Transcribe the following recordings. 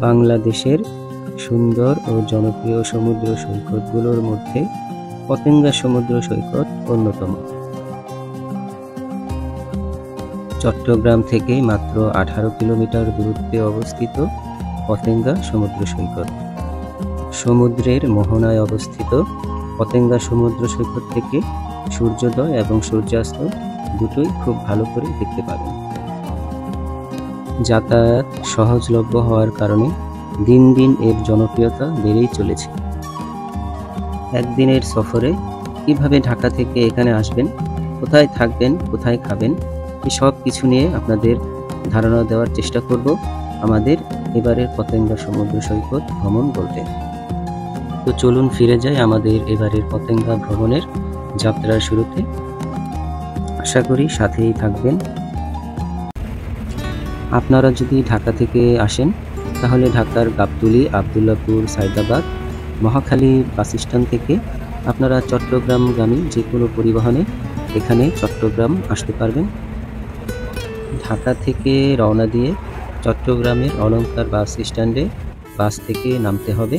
বাংলাদেশের সুন্দর ও জনপ্রিয় সমুদ্র সৈকতগুলোর মধ্যে পতেঙ্গা সমুদ্র সৈকত অন্যতম। চট্টগ্রাম থেকে মাত্র 18 কিলোমিটার দূরত্বে অবস্থিত পতেঙ্গা সমুদ্র সৈকত। সমুদ্রের মোহনায় অবস্থিত পতেঙ্গা সমুদ্র সৈকত থেকে সূর্যোদয় এবং সূর্যাস্ত দুটোই খুব ভালো করে দেখতে পাবেন। যাতায়াত সহজলভ্য হওয়ার কারণে দিন দিন এর জনপ্রিয়তা বেড়েই চলেছে। একদিনের সফরে কিভাবে ঢাকা থেকে এখানে আসবেন, কোথায় থাকবেন, কোথায় খাবেন, এই সব কিছু নিয়ে আপনাদের ধারণা দেওয়ার চেষ্টা করব আমাদের এবারের পতেঙ্গা সমুদ্র সৈকত ভ্রমণ গল্পে। তো চলুন ফিরে যাই আমাদের এবারের পতেঙ্গা ভ্রমণের যাত্রার শুরুতে। আশা করি সাথেই থাকবেন। আপনারা যদি ঢাকা থেকে আসেন তাহলে ঢাকার গাবতলী, আবদুল্লাপুর, সায়দাবাদ, মহাখালী বাস স্ট্যান্ড থেকে আপনারা চট্টগ্রামগামী যে কোনো পরিবহনে এখানে চট্টগ্রাম আসতে পারবেন। ঢাকা থেকে রওনা দিয়ে চট্টগ্রামের অলঙ্কার বাস স্ট্যান্ডে বাস থেকে নামতে হবে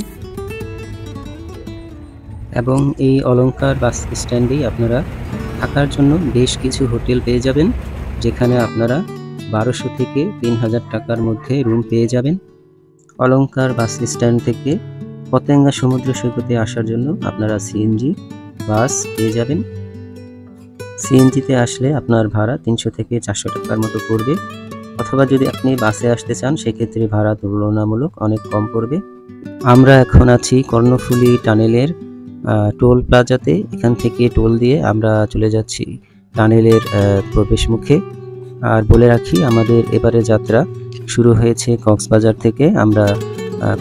এবং এই অলঙ্কার বাস স্ট্যান্ডেই আপনারা থাকার জন্য বেশ কিছু হোটেল পেয়ে যাবেন, যেখানে আপনারা 1200 থেকে 3000 টাকার মধ্যে রুম পেয়ে যাবেন। অলঙ্কার বাস স্ট্যান্ড থেকে পতেঙ্গা সমুদ্র সৈকতে আসার জন্য আপনারা সিএনজি বাস পেয়ে যাবেন। সিএনজিতে আসলে আপনার ভাড়া 300 থেকে 400 টাকার মতো পড়বে, অথবা যদি আপনি বাসে আসতে চান সেক্ষেত্রে ভাড়া তুলনামূলক অনেক কম পড়বে। আমরা এখন আছি কর্ণফুলী টানেলের টোল প্লাজাতে। এখান থেকে টোল দিয়ে আমরা চলে যাচ্ছি টানেলের প্রবেশ মুখে। আর বলে রাখি, আমাদের এবারে যাত্রা শুরু হয়েছে কক্সবাজার থেকে। আমরা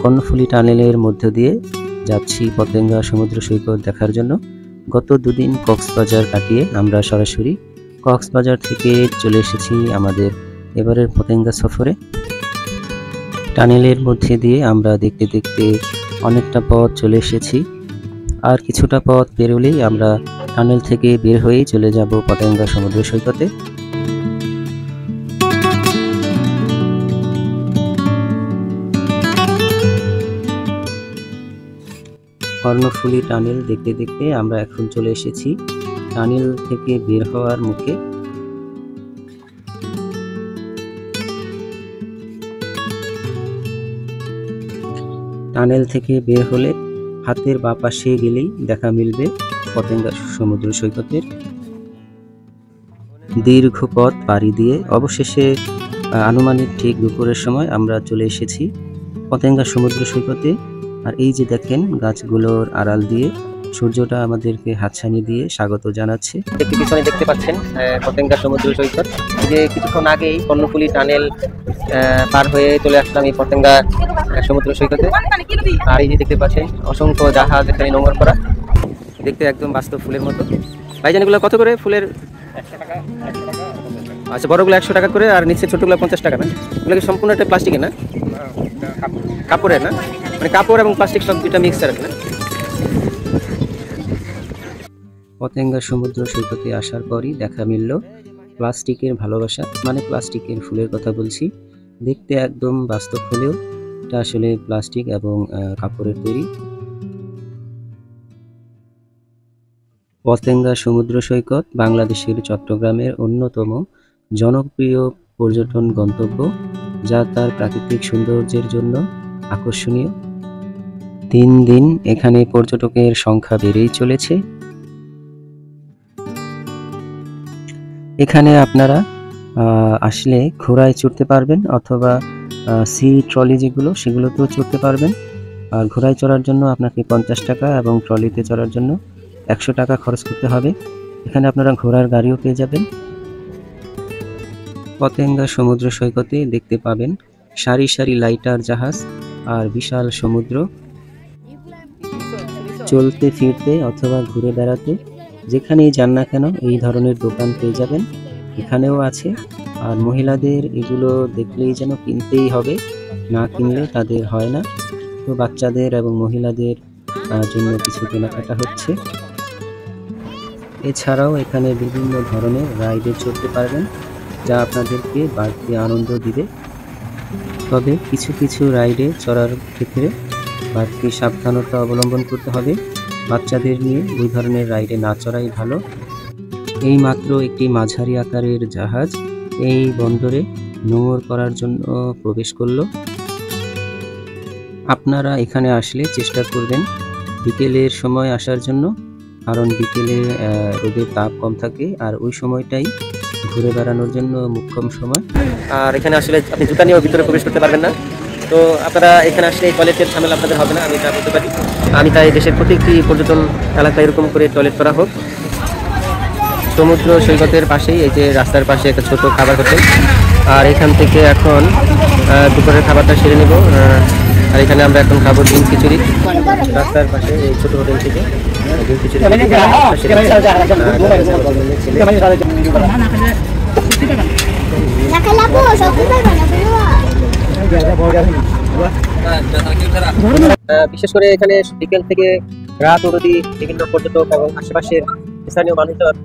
কর্ণফুলী টানেলের মধ্য দিয়ে যাচ্ছি পতেঙ্গা সমুদ্র সৈকত দেখার জন্য। গত দুদিন কক্সবাজার কাটিয়ে আমরা সরাসরি কক্সবাজার থেকে চলে এসেছি আমাদের এবারের পতেঙ্গা সফরে। টানেলের মধ্যে দিয়ে আমরা দেখতে দেখতে অনেকটা পথ চলে এসেছি। আর কিছুটা পথ পেরোলেই আমরা টানেল থেকে বের হয়েই চলে যাব পতেঙ্গা সমুদ্র সৈকতে। কর্ণফুলী টানেল দেখতে দেখতে আমরা এখন চলে এসেছি টানেল থেকে বের হওয়ার মুখে। টানেল থেকে বের হলে হাতের বাঁ পাশে গেলেই দেখা মিলবে পতেঙ্গা সমুদ্র সৈকতের। দীর্ঘ পথ পাড়ি দিয়ে অবশেষে আনুমানিক ঠিক দুপুরের সময় আমরা চলে এসেছি পতেঙ্গা সমুদ্র সৈকতে। আর এই যে দেখেন, গাছগুলোর আড়াল দিয়ে সূর্যটা আমাদেরকে হাতছানি দিয়ে স্বাগত জানাচ্ছে। একটু পিছনে দেখতে পাচ্ছেন পতেঙ্গা সমুদ্র সৈকত। যে কিছুক্ষণ আগেই কর্ণফুলী টানেল পার হয়ে চলে আসলাম এই পতেঙ্গা সমুদ্র সৈকতে। আর এই যে দেখতে পাচ্ছেন অসংখ্য জাহাজ এখানে নোঙর করা, দেখতে একদম বাস্তব ফুলের মতো। ভাইজান, এগুলো কত করে ফুলের? 100 টাকা। আচ্ছা, বড়গুলো 100 টাকা করে, আর নিচে ছোটগুলো 50 টাকা না? এগুলো কি সম্পূর্ণ একটা প্লাস্টিকের না? কাপড়ের না? মানে কাপড় এবং প্লাস্টিক সব দুটা মিক্সার আছে না? পতেঙ্গা সমুদ্র সৈকতে আসার পরই দেখা মিলল প্লাস্টিকের ভালোবাসা। মানে প্লাস্টিকের ফুলের কথা বলছি। দেখতে একদম বাস্তব হলেও এটা আসলে প্লাস্টিক এবং কাপড়ের তৈরি। পতেঙ্গা সমুদ্র সৈকত বাংলাদেশের চট্টগ্রামের অন্যতম জনপ্রিয় পর্যটন গন্তব্য, যা তার প্রাকৃতিক সৌন্দর্যের জন্য আকর্ষণীয়। দিন দিন এখানে পর্যটকের সংখ্যা বেড়েই চলেছে। এখানে আপনারা আসলে ঘোড়ায় চড়তে পারবেন, অথবা সি ট্রলি যেগুলো সেগুলোতেও চড়তে পারবেন। আর ঘোড়ায় চড়ার জন্য আপনাকে 50 টাকা এবং ট্রলিতে চড়ার জন্য 100 টাকা খরচ করতে হবে। এখানে আপনারা ঘোড়ার গাড়িও পেয়ে যাবেন। পতেঙ্গা সমুদ্র সৈকতে দেখতে পাবেন সারি সারি লাইটার জাহাজ আর বিশাল সমুদ্র। চলতে ফিরতে অথবা ঘুরে বেড়াতে যেখানেই যান না কেন এই ধরনের দোকান পেয়ে যাবেন, এখানেও আছে। আর মহিলাদের এগুলো দেখলেই যেন কিনতেই হবে, না কিনলে তাদের হয় না। তো বাচ্চাদের এবং মহিলাদের জন্য কিছু কেনাকাটা হচ্ছে। এছাড়াও এখানে বিভিন্ন ধরনের রাইডে চড়তে পারবেন, যা আপনাদেরকে বাড়তি আনন্দ দিবে। তো তবে কিছু কিছু রাইডে চড়ার ক্ষেত্রে বাড়তি সাবধানতা অবলম্বন করতে হবে। বাচ্চাদের নিয়ে ওই ধরনের রাইডে না চড়াই ভালো। এই মাত্র একটি মাঝারি আকারের জাহাজ এই বন্দরে নোঙর করার জন্য প্রবেশ করলো। আপনারা এখানে আসলে চেষ্টা করবেন বিকেলের সময় আসার জন্য, কারণ বিকেলে রোদের তাপ কম থাকে আর ওই সময়টাই ঘুরে বেড়ানোর জন্য মোক্ষম সময়। আর এখানে আসলে আপনি জুতা নিয়েও ভিতরে প্রবেশ করতে পারবেন না। তো আপনারা এখানে আসলে এই টয়লেটের ঝামেলা আপনাদের হবে না, আমি এটা বলতে পারি। আমি তাই দেশের প্রত্যেকটি পর্যটন এলাকায় এরকম করে টয়লেট করা হোক। সমুদ্র সৈকতের পাশেই এই যে রাস্তার পাশে একটা ছোট খাবার হোটেল, আর এখান থেকে এখন দুপুরের খাবারটা সেরে নেব। আর এখানে আমরা এখন খাবো ডিম খিচুড়ি। রাস্তার পাশে এই ছোট হোটেল থেকে ডিম খিচুড়ি বিশেষ করে এখানে বিকেল থেকে রাত অবধি বিভিন্ন পর্যটক এবং আশেপাশের স্থানীয় মানুষজন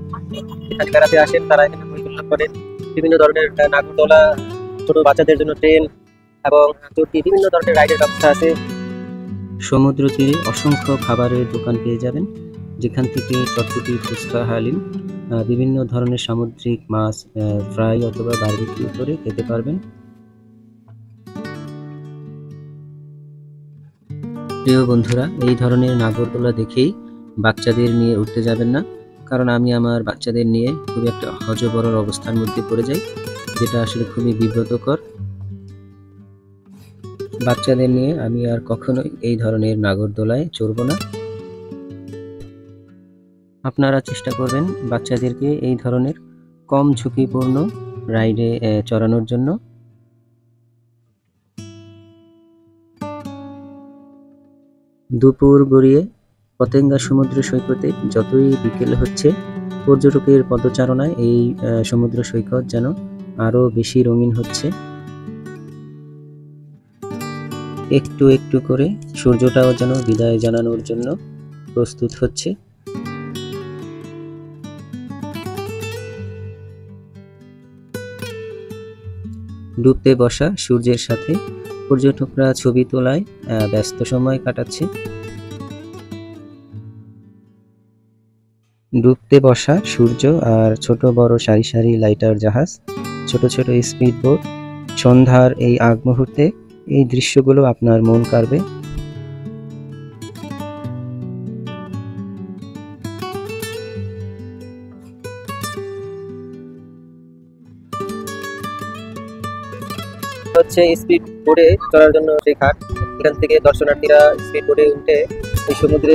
এখানে বেড়াতে আসেন। তারা এখানে পরিদর্শন করেন বিভিন্ন ধরনের নাগরদোলা, ছোট বাচ্চাদের জন্য ট্রেন এবং বিভিন্ন ধরনের রাইডের ব্যবস্থা আছে। সমুদ্র তীরে অসংখ্য খাবারের দোকান পেয়ে যাবেন, যেখান থেকে চটপটি, ফুচকা, হালিম, বিভিন্ন ধরনের সামুদ্রিক মাছ ফ্রাই অথবা বারবিকিউ করে খেতে পারবেন। প্রিয় বন্ধুরা, এই ধরনের নাগরদোলা দেখেই বাচ্চাদের নিয়ে উঠতে যাবেন না, কারণ আমি আমার বাচ্চাদের নিয়ে খুব একটা হযবরল অবস্থার মধ্যে পড়ে যাই, যেটা আসলে খুবই বিব্রতকর। বাচ্চাদের নিয়ে আমি আর কখনোই এই ধরনের নাগরদোলায় চড়ব না। আপনারা চেষ্টা করবেন বাচ্চাদেরকে এই ধরনের কম ঝুঁকিপূর্ণ রাইডে চড়ানোর জন্য। দুপুর গড়িয়ে পতেঙ্গা সমুদ্র সৈকতে যতই বিকেল হচ্ছে, পর্যটকের পদচারণায় এই সমুদ্র সৈকত যেন আরো বেশি রঙিন হচ্ছে। একটু একটু করে সূর্যটাও যেন বিদায় জানানোর জন্য প্রস্তুত হচ্ছে। ডুবতে বসা সূর্যের সাথে পর্যটকরা ছবি তোলায় ব্যস্ত সময় কাটাচ্ছে। ডুবতে বসা সূর্য আর ছোট বড় সারি সারি লাইটার জাহাজ, ছোট ছোট স্পিড বোট, সন্ধ্যার এই আগ মুহূর্তে এই দৃশ্যগুলো আপনার মন কাড়বে। হচ্ছে স্পিড বোটে চড়ার জন্য সেই ঘাট। এখান থেকে দর্শনার্থীরা স্পিড বোটে উঠে এই সমুদ্রে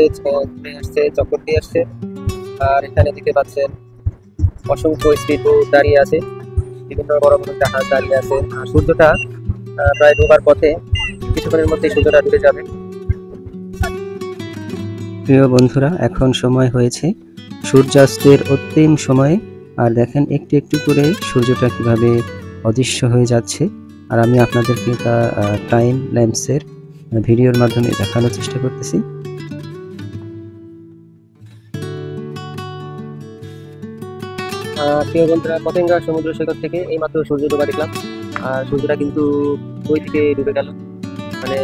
ঘুরে আসছে, চক্কর দিয়ে আসছে। আর এখানে দেখতে পাচ্ছেন অসংখ্য স্পিড বোট দাঁড়িয়ে আছে, বিভিন্ন বড় বড় জাহাজ দাঁড়িয়ে আছে। আর সূর্যটা প্রায় ডোবার পথে, কিছুক্ষণের মধ্যে সূর্যটা ডুবে যাবে। প্রিয় বন্ধুরা, এখন সময় হয়েছে সূর্যাস্তের অন্তিম সময়ে। আর দেখেন একটু একটু করে সূর্যটা কিভাবে অদৃশ্য হয়ে যাচ্ছে, আর আমি আপনাদেরকে তা টাইম ল্যাম্পসের ভিডিওর মাধ্যমে দেখানোর চেষ্টা করতেছি। প্রিয় বন্ধুরা, পতেঙ্গা সমুদ্র সৈকত থেকে এই মাত্র সূর্য ডোবা দেখলাম। আর সূর্যটা কিন্তু ওই দিকে ডুবে গেল, মানে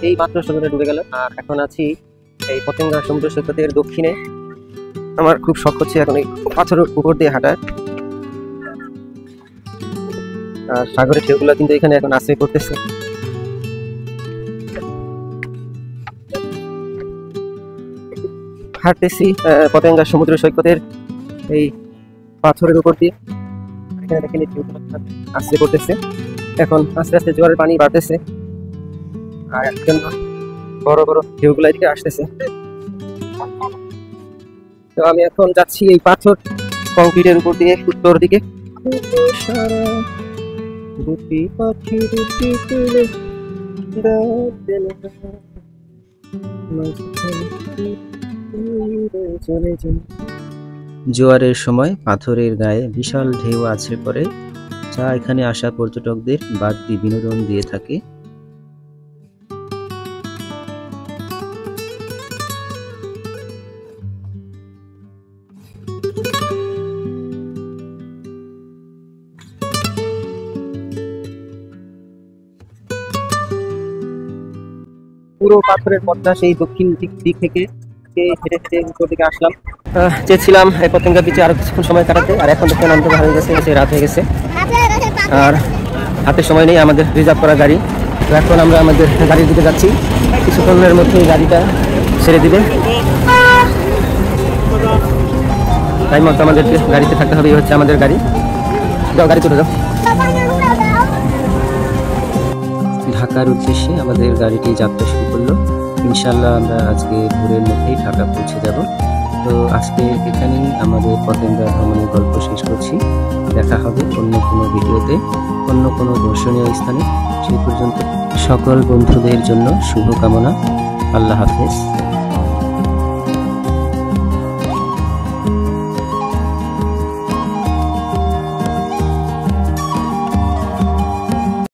এই মাত্র সূর্যটা ডুবে গেল। আর এখন আছি এই পতেঙ্গা সমুদ্র সৈকতের দক্ষিণে। আমার খুব শখ হচ্ছে এখন এই পাথরের উপর দিয়ে হাঁটার। আর সাগরের ঢেউগুলো কিন্তু এখানে এখন আশ্রয় করতেছে। হাঁটতেছি পতেঙ্গা সমুদ্র সৈকতের এই পাথরের উপর দিয়ে। এখানে দেখেন ঢেউগুলো আশ্রয় করতেছে। এখন আস্তে আস্তে জোয়ারের পানি বাড়তেছে, আর একজন বড় বড় ঢেউগুলো এদিকে আসতেছে। তো আমি এখন যাচ্ছি এই পাথর কংক্রিটের উপর দিয়ে উত্তর দিকে। জোয়ারের সময় পাথরের গায়ে বিশাল ঢেউ আছড়ে পড়ে, যা এখানে আসা পর্যটকদের বাড়তি বিনোদন দিয়ে থাকে। পুরো পাথরের পথটা সেই দক্ষিণ দিক থেকে হেঁটে হেঁটে উপর দিকে আসলাম। চেয়েছিলাম এই পতেঙ্গা বিচে আরো কিছুক্ষণ সময় কাটাতে, আর এখন দেখেন অন্ধকার হয়ে গেছে, রাত হয়ে গেছে আর হাতে সময় নেই আমাদের রিজার্ভ করা গাড়ি। তো এখন আমরা আমাদের গাড়ির দিকে যাচ্ছি, কিছুক্ষণের মধ্যেই গাড়িটা ছেড়ে দিবে, তাই মতো আমাদেরকে গাড়িতে থাকতে হবে। এই হচ্ছে আমাদের গাড়ি, যাও গাড়ি চলে যাও। ঢাকার উদ্দেশ্যে আমাদের গাড়িটি যাত্রা শুরু করলো। ইনশাল্লাহ আমরা আজকে ভোরের মধ্যেই ঢাকা পৌঁছে যাব। তো আজকে এখানেই আমাদের পতেঙ্গা ভ্রমণের গল্প শেষ করছি। দেখা হবে অন্য কোনো ভিডিওতে, অন্য কোনো দর্শনীয় স্থানে। সেই পর্যন্ত সকল বন্ধুদের জন্য শুভকামনা। আল্লাহ হাফেজ।